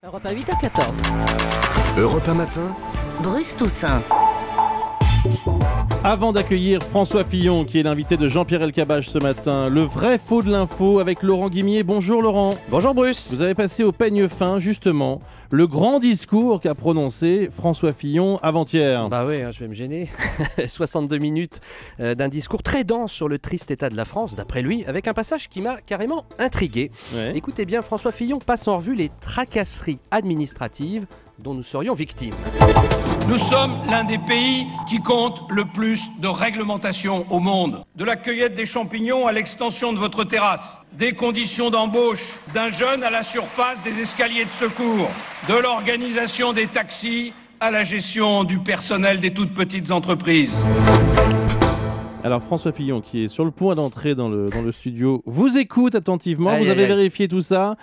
Europe 1, 8h14. Europe 1 matin. Bruce Toussaint. Avant d'accueillir François Fillon, qui est l'invité de Jean-Pierre Elkabbach ce matin, le vrai faux de l'info avec Laurent Guimier. Bonjour Laurent. Bonjour Bruce. Vous avez passé au peigne fin, justement, le grand discours qu'a prononcé François Fillon avant-hier. Bah oui, je vais me gêner. 62 minutes d'un discours très dense sur le triste état de la France, d'après lui, avec un passage qui m'a carrément intrigué. Ouais. Écoutez bien, François Fillon passe en revue les tracasseries administratives dont nous serions victimes. Nous sommes l'un des pays qui compte le plus de réglementation au monde. De la cueillette des champignons à l'extension de votre terrasse, des conditions d'embauche d'un jeune à la surface des escaliers de secours, de l'organisation des taxis à la gestion du personnel des toutes petites entreprises. Alors François Fillon, qui est sur le point d'entrer dans le studio, vous écoute attentivement. Vous avez vérifié tout ça.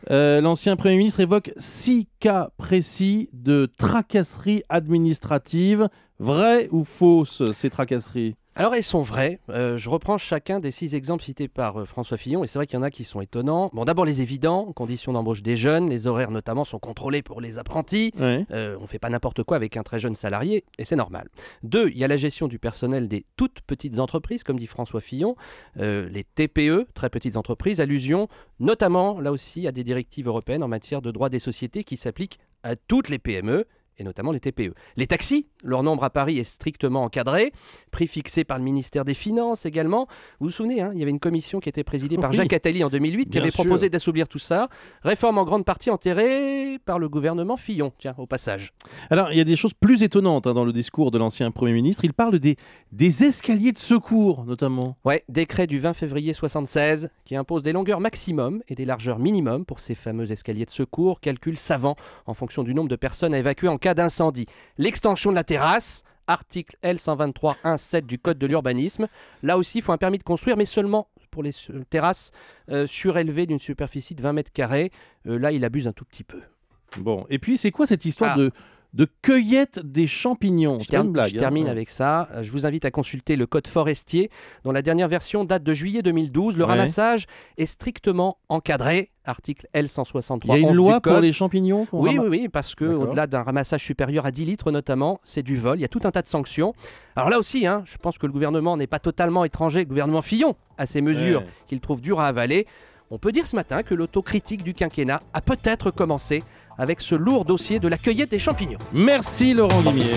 L'ancien Premier ministre évoque 6 cas précis de tracasseries administratives. Vraies ou fausses, ces tracasseries ? Alors elles sont vraies, je reprends chacun des 6 exemples cités par François Fillon, et c'est vrai qu'il y en a qui sont étonnants. Bon, d'abord les évidents, conditions d'embauche des jeunes, les horaires notamment sont contrôlés pour les apprentis, Ouais. on ne fait pas n'importe quoi avec un très jeune salarié, et c'est normal. 2, il y a la gestion du personnel des toutes petites entreprises, comme dit François Fillon, les TPE, très petites entreprises, allusion notamment, là aussi, à des directives européennes en matière de droit des sociétés qui s'appliquent à toutes les PME, et notamment les TPE. Les taxis, leur nombre à Paris est strictement encadré, prix fixé par le ministère des Finances également. Vous vous souvenez, il y avait une commission qui était présidée par Jacques Attali en 2008 qui bien avait sûr. proposé d'assouplir tout ça. Réforme en grande partie enterrée par le gouvernement Fillon, tiens, au passage. Alors, il y a des choses plus étonnantes dans le discours de l'ancien Premier ministre. Il parle des escaliers de secours, notamment. Ouais, décret du 20 février 76 qui impose des longueurs maximum et des largeurs minimum pour ces fameux escaliers de secours, calcul savant en fonction du nombre de personnes à évacuer en cas d'incendie. L'extension de la terrasse, article L123.1.7 du Code de l'urbanisme. Là aussi, il faut un permis de construire, mais seulement pour les terrasses surélevées d'une superficie de 20 mètres carrés. Là, il abuse un tout petit peu. Bon, et puis c'est quoi cette histoire de cueillette des champignons? C'est pas une blague. Je termine avec ça. Je vous invite à consulter le code forestier, dont la dernière version date de juillet 2012. Le ramassage est strictement encadré. Article L163. Il y a une loi pour les champignons qu'on Oui, ramasse. oui, parce qu'au-delà d'un ramassage supérieur à 10 litres notamment, c'est du vol. Il y a tout un tas de sanctions. Alors là aussi, je pense que le gouvernement n'est pas totalement étranger, le gouvernement Fillon, à ces mesures qu'il trouve dures à avaler. On peut dire ce matin que l'autocritique du quinquennat a peut-être commencé avec ce lourd dossier de la cueillette des champignons. Merci Laurent Guimier.